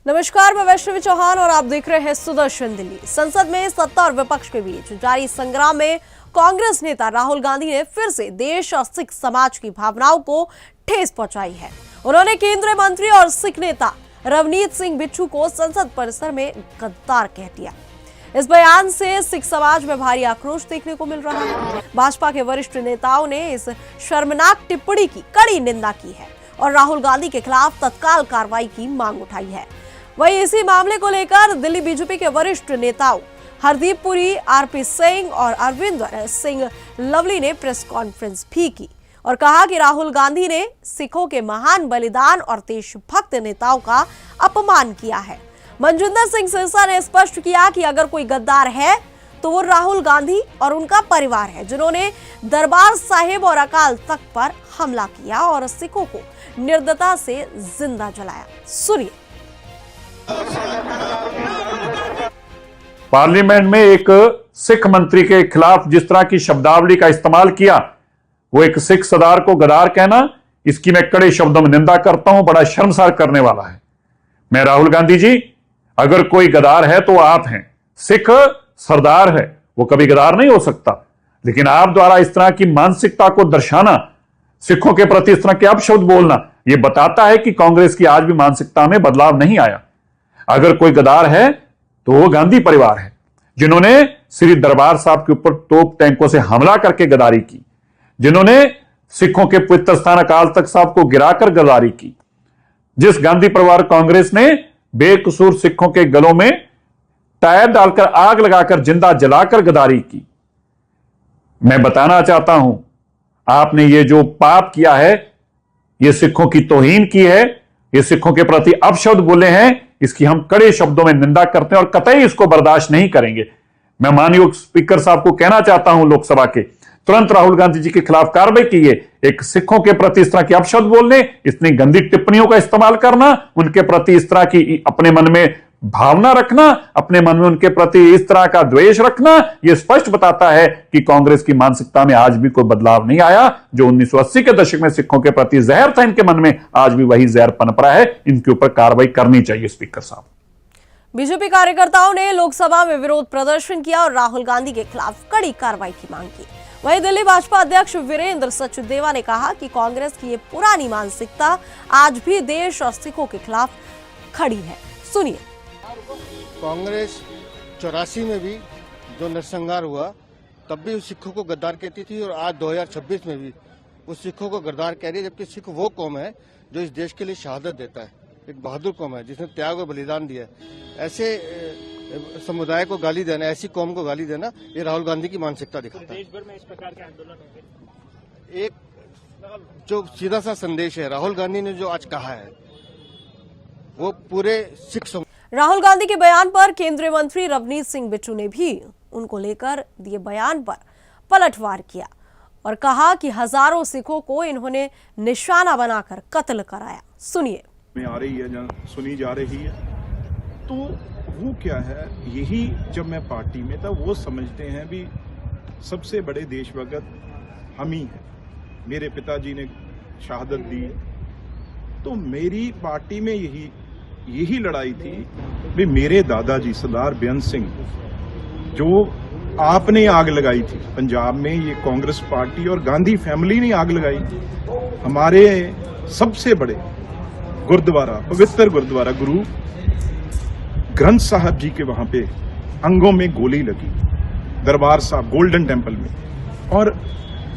नमस्कार, मैं वैष्णवी चौहान और आप देख रहे हैं सुदर्शन दिल्ली। संसद में सत्ता और विपक्ष के बीच जारी संग्राम में कांग्रेस नेता राहुल गांधी ने फिर से देश और सिख समाज की भावनाओं को ठेस पहुंचाई है। उन्होंने केंद्रीय मंत्री और सिख नेता रवनीत सिंह बिट्टू को संसद परिसर में गद्दार कह दिया। इस बयान से सिख समाज में भारी आक्रोश देखने को मिल रहा है। भाजपा के वरिष्ठ नेताओं ने इस शर्मनाक टिप्पणी की कड़ी निंदा की है और राहुल गांधी के खिलाफ तत्काल कार्रवाई की मांग उठाई है। वहीं इसी मामले को लेकर दिल्ली बीजेपी के वरिष्ठ नेताओं हरदीप पुरी, आरपी सिंह और अरविंदर सिंह लवली ने प्रेस कॉन्फ्रेंस भी की और कहा कि राहुल गांधी ने सिखों के महान बलिदान और देशभक्त नेताओं का अपमान किया है। मनजिंदर सिंह सिरसा ने स्पष्ट किया कि अगर कोई गद्दार है तो वो राहुल गांधी और उनका परिवार है, जिन्होंने दरबार साहिब और अकाल तख्त पर हमला किया और सिखों को निर्दयता से जिंदा जलाया। सुनिए। पार्लियामेंट में एक सिख मंत्री के खिलाफ जिस तरह की शब्दावली का इस्तेमाल किया, वो एक सिख सरदार को गद्दार कहना, इसकी मैं कड़े शब्दों में निंदा करता हूं। बड़ा शर्मसार करने वाला है। मैं राहुल गांधी जी, अगर कोई गद्दार है तो आप हैं। सिख सरदार है, वो कभी गद्दार नहीं हो सकता, लेकिन आप द्वारा इस तरह की मानसिकता को दर्शाना, सिखों के प्रति इस तरह के अपशब्द बोलना, यह बताता है कि कांग्रेस की आज भी मानसिकता में बदलाव नहीं आया। अगर कोई गद्दार है तो वो गांधी परिवार है, जिन्होंने श्री दरबार साहब के ऊपर तोप टैंकों से हमला करके गद्दारी की, जिन्होंने सिखों के पवित्र स्थान अकाल तख्त साहब को गिराकर गद्दारी की, जिस गांधी परिवार कांग्रेस ने बेकसूर सिखों के गलों में टायर डालकर आग लगाकर जिंदा जलाकर गद्दारी की। मैं बताना चाहता हूं, आपने ये जो पाप किया है, ये सिखों की तौहीन की है, ये सिखों के प्रति अपशब्द बोले हैं, इसकी हम कड़े शब्दों में निंदा करते हैं और कतई इसको बर्दाश्त नहीं करेंगे। मैं माननीय स्पीकर साहब को कहना चाहता हूं, लोकसभा के तुरंत राहुल गांधी जी के खिलाफ कार्रवाई कीजिए। एक सिखों के प्रति इस तरह के अपशब्द बोलने, इतनी गंदी टिप्पणियों का इस्तेमाल करना, उनके प्रति इस तरह की अपने मन में भावना रखना, अपने मन में उनके प्रति इस तरह का द्वेष रखना, यह स्पष्ट बताता है कि कांग्रेस की मानसिकता में आज भी कोई बदलाव नहीं आया। जो 1980 के दशक में सिखों के प्रति जहर था इनके मन में, आज भी वही जहर पनप रहा है। इनके ऊपर कार्रवाई करनी चाहिए। स्पीकर साहब, बीजेपी कार्यकर्ताओं ने लोकसभा में विरोध प्रदर्शन किया और राहुल गांधी के खिलाफ कड़ी कार्रवाई की मांग की। वहीं दिल्ली भाजपा अध्यक्ष वीरेंद्र सचदेवा ने कहा कि कांग्रेस की ये पुरानी मानसिकता आज भी देश और सिखों के खिलाफ खड़ी है। सुनिए। कांग्रेस 84 में भी जो नरसंहार हुआ, तब भी उस सिखों को गद्दार कहती थी और आज 2026 में भी उस सिखों को गद्दार कह रही है, जबकि सिख वो कौम है जो इस देश के लिए शहादत देता है, एक बहादुर कौम है जिसने त्याग और बलिदान दिया है। ऐसे समुदाय को गाली देना, ऐसी कौम को गाली देना, ये राहुल गांधी की मानसिकता दिखाता है। देश भर में इस प्रकार के आंदोलन होंगे। एक जो सीधा सा संदेश है राहुल गांधी ने जो आज कहा है, वो पूरे सिख राहुल गांधी के बयान पर केंद्रीय मंत्री रवनीत सिंह बिट्टू ने भी उनको लेकर दिए बयान पर पलटवार किया और कहा कि हजारों सिखों को इन्होंने निशाना बनाकर कत्ल कराया। सुनिए। में आ रही है, जहाँ सुनी जा रही है, तो वो क्या है, यही जब मैं पार्टी में था वो समझते हैं भी सबसे बड़े देशभक्त हम ही हैं। मेरे पिताजी ने शहादत दी, तो मेरी पार्टी में यही लड़ाई थी भी मेरे दादाजी सरदार बेअंत सिंह, जो आपने आग लगाई थी पंजाब में, ये कांग्रेस पार्टी और गांधी फैमिली ने आग लगाई। हमारे सबसे बड़े गुरुद्वारा, पवित्र गुरुद्वारा गुरु ग्रंथ साहब जी के वहां पे अंगों में गोली लगी, दरबार साहब गोल्डन टेम्पल में, और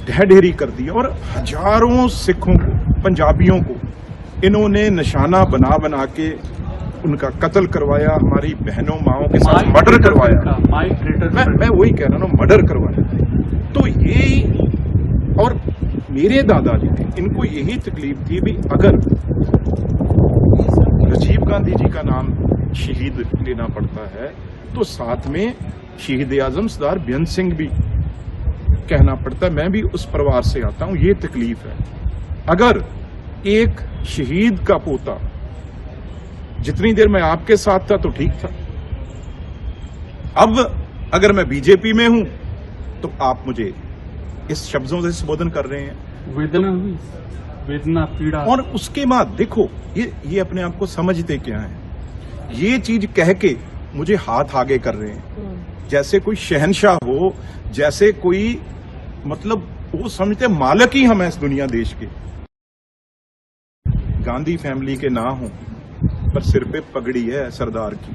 ढह ढेरी कर दिया और हजारों सिखों को, पंजाबियों को इन्होंने निशाना बना बना के उनका कत्ल करवाया, हमारी बहनों माओं के साथ मर्डर करवाया। मैं वही कह रहा हूं, मर्डर करवाया। तो ये, और मेरे दादाजी थे, इनको यही तकलीफ थी भी अगर राजीव गांधी जी का नाम शहीद लेना पड़ता है तो साथ में शहीद आजम सरदार बेअंत सिंह भी कहना पड़ता है। मैं भी उस परिवार से आता हूं, ये तकलीफ है। अगर एक शहीद का पोता, जितनी देर मैं आपके साथ था तो ठीक था, अब अगर मैं बीजेपी में हूं तो आप मुझे इस शब्दों से संबोधन कर रहे हैं। वेदना हुई, वेदना, पीड़ा। और उसके बाद देखो, ये अपने आप को समझते क्या है ये चीज कह के मुझे हाथ आगे कर रहे हैं, जैसे कोई शहंशाह हो, जैसे कोई मतलब वो समझते मालिक ही हम हैं इस दुनिया देश के। गांधी फैमिली के ना हो पर सिर पे पगड़ी है सरदार की,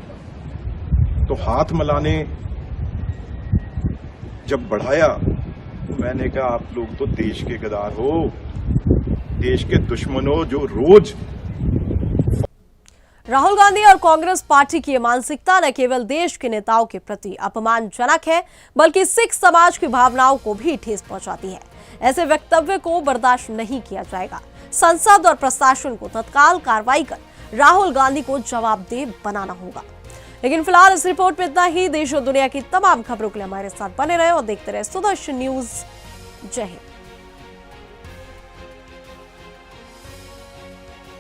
तो हाथ मिलाने जब बढ़ाया तो मैंने कहा आप लोग तो देश के गद्दार हो, देश के दुश्मनों जो रोज। राहुल गांधी और कांग्रेस पार्टी की ये मानसिकता न केवल देश के नेताओं के प्रति अपमानजनक है, बल्कि सिख समाज की भावनाओं को भी ठेस पहुंचाती है। ऐसे वक्तव्य को बर्दाश्त नहीं किया जाएगा। संसद और प्रशासन को तत्काल कार्रवाई कर राहुल गांधी को जवाबदेह बनाना होगा। लेकिन फिलहाल इस रिपोर्ट में इतना ही। देश और दुनिया की तमाम खबरों के लिए हमारे साथ बने रहे और देखते रहे सुदर्शन न्यूज। जय हिंद।